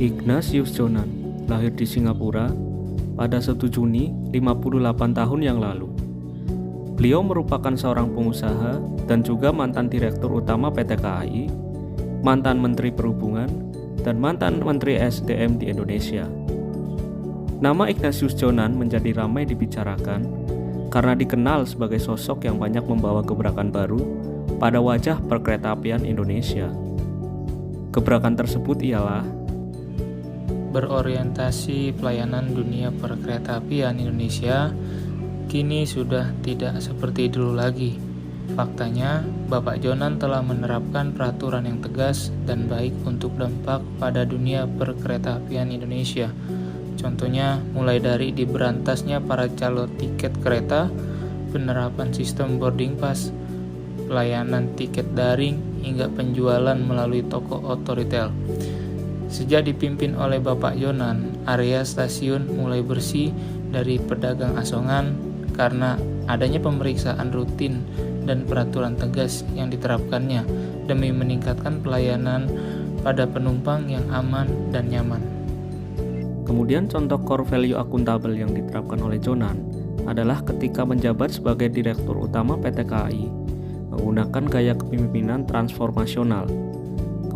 Ignatius Jonan lahir di Singapura pada 1 Juni 58 tahun yang lalu. Beliau merupakan seorang pengusaha dan juga mantan Direktur Utama PT KAI, mantan Menteri Perhubungan, dan mantan Menteri SDM di Indonesia. Nama Ignatius Jonan menjadi ramai dibicarakan karena dikenal sebagai sosok yang banyak membawa gebrakan baru pada wajah perkeretaapian Indonesia. Gebrakan tersebut ialah berorientasi pelayanan dunia perkeretaapian Indonesia kini sudah tidak seperti dulu lagi. Faktanya, Bapak Jonan telah menerapkan peraturan yang tegas dan baik untuk dampak pada dunia perkeretaapian Indonesia. Contohnya, mulai dari diberantasnya para calo tiket kereta, penerapan sistem boarding pass, pelayanan tiket daring, hingga penjualan melalui toko auto retail. Sejak dipimpin oleh Bapak Jonan, area stasiun mulai bersih dari pedagang asongan karena adanya pemeriksaan rutin dan peraturan tegas yang diterapkannya demi meningkatkan pelayanan pada penumpang yang aman dan nyaman. Kemudian contoh core value akuntabel yang diterapkan oleh Jonan adalah ketika menjabat sebagai Direktur Utama PT KAI, menggunakan gaya kepemimpinan transformasional.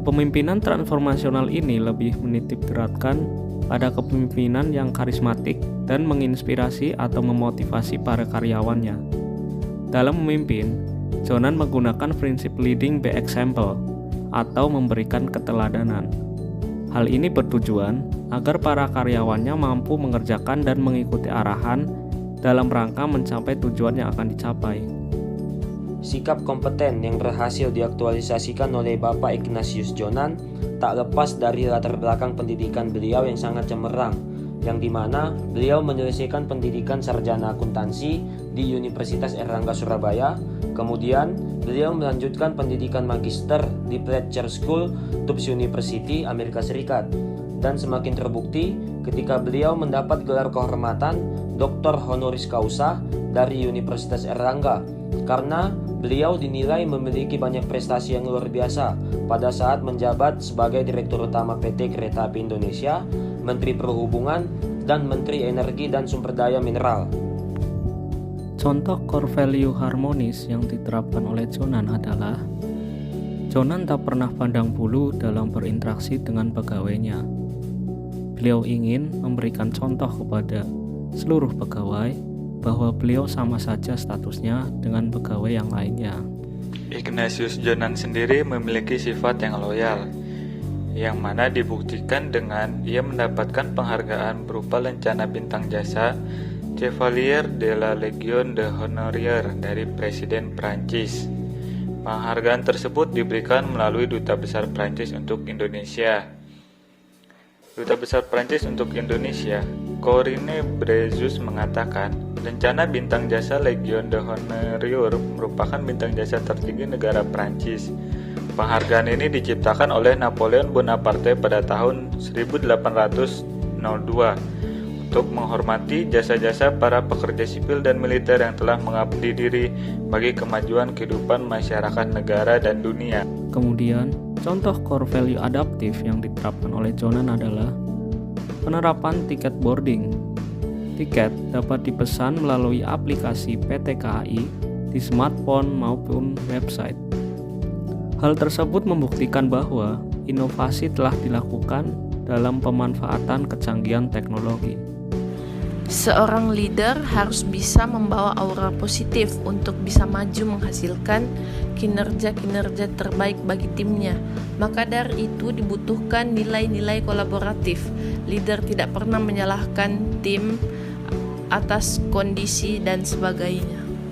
Kepemimpinan transformasional ini lebih menitik beratkan pada kepemimpinan yang karismatik dan menginspirasi atau memotivasi para karyawannya. Dalam memimpin, Jonan menggunakan prinsip leading by example atau memberikan keteladanan. Hal ini bertujuan agar para karyawannya mampu mengerjakan dan mengikuti arahan dalam rangka mencapai tujuan yang akan dicapai. Sikap kompeten yang berhasil diaktualisasikan oleh Bapak Ignatius Jonan tak lepas dari latar belakang pendidikan beliau yang sangat cemerlang, yang dimana beliau menyelesaikan pendidikan sarjana akuntansi di Universitas Airlangga Surabaya. Kemudian beliau melanjutkan pendidikan magister di Fletcher School, Tufts University, Amerika Serikat, dan semakin terbukti ketika beliau mendapat gelar kehormatan Dr. Honoris Causa dari Universitas Airlangga karena beliau dinilai memiliki banyak prestasi yang luar biasa pada saat menjabat sebagai Direktur Utama PT Kereta Api Indonesia, Menteri Perhubungan, dan Menteri Energi dan Sumber Daya Mineral. Contoh core value harmonis yang diterapkan oleh Jonan adalah Jonan tak pernah pandang bulu dalam berinteraksi dengan pegawainya. Beliau ingin memberikan contoh kepada seluruh pegawai bahwa beliau sama saja statusnya dengan pegawai yang lainnya. Ignatius Jonan sendiri memiliki sifat yang loyal, yang mana dibuktikan dengan ia mendapatkan penghargaan berupa lencana bintang jasa Chevalier de la Légion d'Honneur dari Presiden Prancis. Penghargaan tersebut diberikan melalui Duta Besar Prancis untuk Indonesia. Duta Besar Prancis untuk Indonesia, Corinne Brezus, mengatakan, lencana bintang jasa Légion d'Honneur merupakan bintang jasa tertinggi negara Prancis. Penghargaan ini diciptakan oleh Napoleon Bonaparte pada tahun 1802 untuk menghormati jasa-jasa para pekerja sipil dan militer yang telah mengabdi diri bagi kemajuan kehidupan masyarakat negara dan dunia. Kemudian, contoh core value adaptif yang diterapkan oleh Jonan adalah penerapan tiket boarding. Tiket dapat dipesan melalui aplikasi PT KAI di smartphone maupun website. Hal tersebut membuktikan bahwa inovasi telah dilakukan dalam pemanfaatan kecanggihan teknologi. Seorang leader harus bisa membawa aura positif untuk bisa maju menghasilkan kinerja-kinerja terbaik bagi timnya. Maka dari itu dibutuhkan nilai-nilai kolaboratif. Leader tidak pernah menyalahkan tim atas kondisi dan sebagainya.